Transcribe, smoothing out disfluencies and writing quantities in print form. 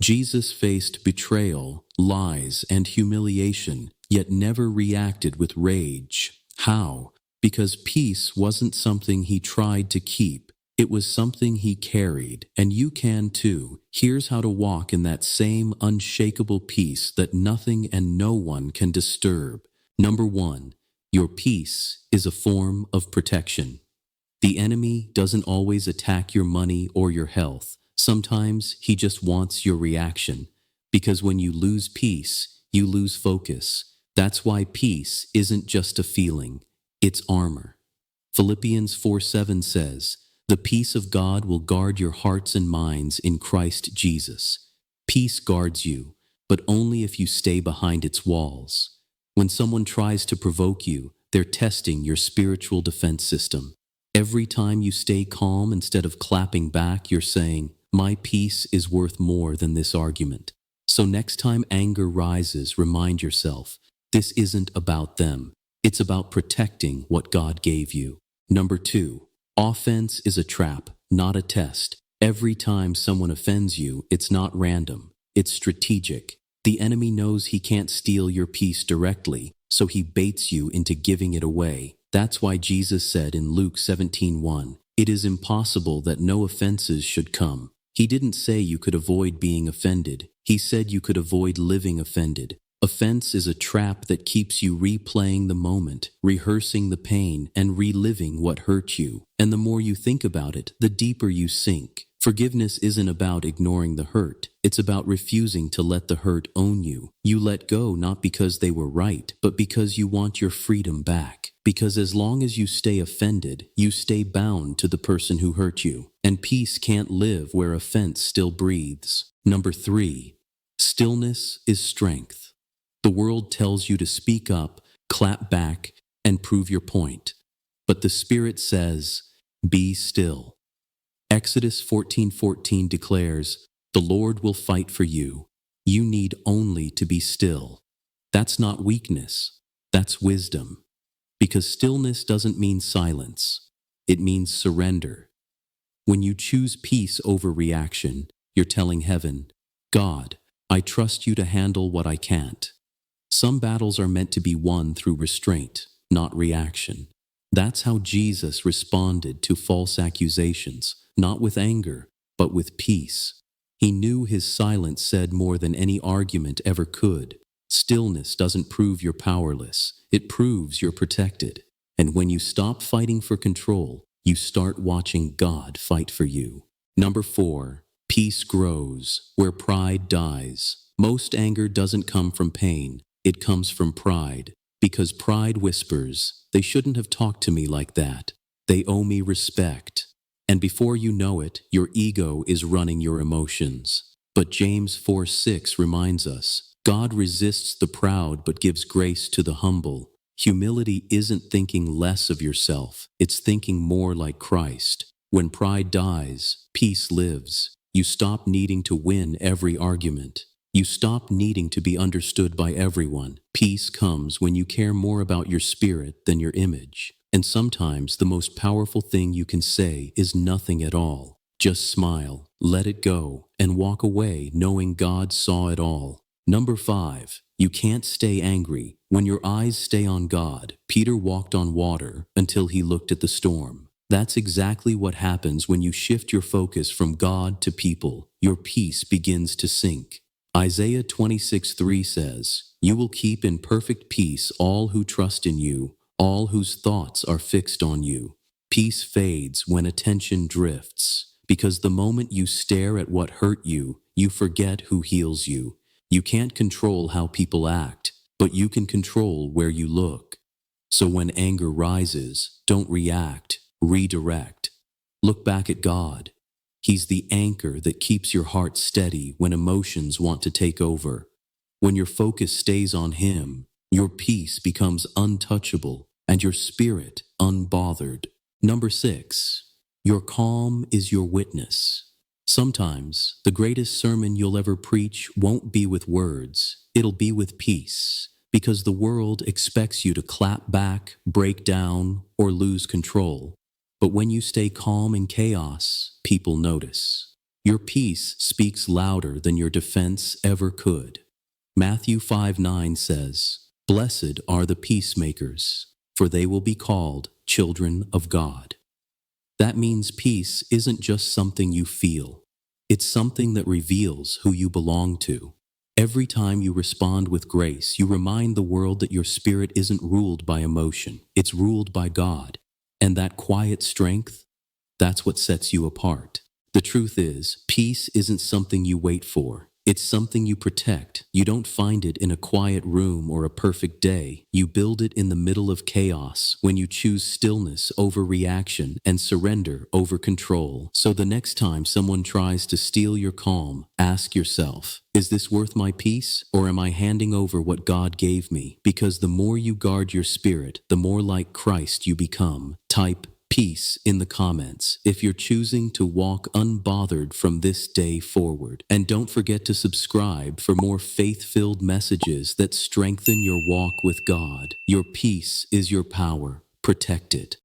Jesus faced betrayal, lies, and humiliation, yet never reacted with rage. How? Because peace wasn't something he tried to keep. It was something he carried, and you can too. Here's how to walk in that same unshakable peace that nothing and no one can disturb. Number 1, your peace is a form of protection. The enemy doesn't always attack your money or your health. Sometimes he just wants your reaction. Because when you lose peace, you lose focus. That's why peace isn't just a feeling, it's armor. Philippians 4:7 says, "The peace of God will guard your hearts and minds in Christ Jesus." Peace guards you, but only if you stay behind its walls. When someone tries to provoke you, they're testing your spiritual defense system. Every time you stay calm instead of clapping back, you're saying, "My peace is worth more than this argument." So next time anger rises, remind yourself, this isn't about them. It's about protecting what God gave you. Number 2, offense is a trap, not a test. Every time someone offends you, it's not random. It's strategic. The enemy knows he can't steal your peace directly, so he baits you into giving it away. That's why Jesus said in Luke 17:1, "It is impossible that no offenses should come." He didn't say you could avoid being offended. He said you could avoid living offended. Offense is a trap that keeps you replaying the moment, rehearsing the pain, and reliving what hurt you. And the more you think about it, the deeper you sink. Forgiveness isn't about ignoring the hurt. It's about refusing to let the hurt own you. You let go not because they were right, but because you want your freedom back. Because as long as you stay offended, you stay bound to the person who hurt you. And peace can't live where offense still breathes. Number 3, stillness is strength. The world tells you to speak up, clap back, and prove your point. But the Spirit says, be still. Exodus 14:14 declares, "The Lord will fight for you. You need only to be still." That's not weakness. That's wisdom. Because stillness doesn't mean silence. It means surrender. When you choose peace over reaction, you're telling heaven, "God, I trust you to handle what I can't." Some battles are meant to be won through restraint, not reaction. That's how Jesus responded to false accusations, not with anger, but with peace. He knew his silence said more than any argument ever could. Stillness doesn't prove you're powerless. It proves you're protected. And when you stop fighting for control, you start watching God fight for you. Number 4, peace grows where pride dies. Most anger doesn't come from pain. It comes from pride. Because pride whispers, "They shouldn't have talked to me like that. They owe me respect." And before you know it, your ego is running your emotions. But James 4:6 reminds us, God resists the proud but gives grace to the humble. Humility isn't thinking less of yourself. It's thinking more like Christ. When pride dies, peace lives. You stop needing to win every argument. You stop needing to be understood by everyone. Peace comes when you care more about your spirit than your image. And sometimes the most powerful thing you can say is nothing at all. Just smile, let it go, and walk away knowing God saw it all. Number 5, you can't stay angry when your eyes stay on God. Peter walked on water until he looked at the storm. That's exactly what happens when you shift your focus from God to people. Your peace begins to sink. Isaiah 26:3 says, "You will keep in perfect peace all who trust in you, all whose thoughts are fixed on you." Peace fades when attention drifts, because the moment you stare at what hurt you, you forget who heals you. You can't control how people act, but you can control where you look. So when anger rises, don't react, redirect. Look back at God. He's the anchor that keeps your heart steady when emotions want to take over. When your focus stays on Him, your peace becomes untouchable and your spirit unbothered. Number 6, your calm is your witness. Sometimes the greatest sermon you'll ever preach won't be with words, it'll be with peace, because the world expects you to clap back, break down, or lose control. But when you stay calm in chaos, people notice. Your peace speaks louder than your defense ever could. Matthew 5:9 says, "Blessed are the peacemakers, for they will be called children of God." That means peace isn't just something you feel. It's something that reveals who you belong to. Every time you respond with grace, you remind the world that your spirit isn't ruled by emotion. It's ruled by God. And that quiet strength, that's what sets you apart. The truth is, peace isn't something you wait for. It's something you protect. You don't find it in a quiet room or a perfect day. You build it in the middle of chaos, when you choose stillness over reaction and surrender over control. So the next time someone tries to steal your calm, ask yourself, is this worth my peace, or am I handing over what God gave me? Because the more you guard your spirit, the more like Christ you become. Type peace in the comments if you're choosing to walk unbothered from this day forward. And don't forget to subscribe for more faith-filled messages that strengthen your walk with God. Your peace is your power. Protect it.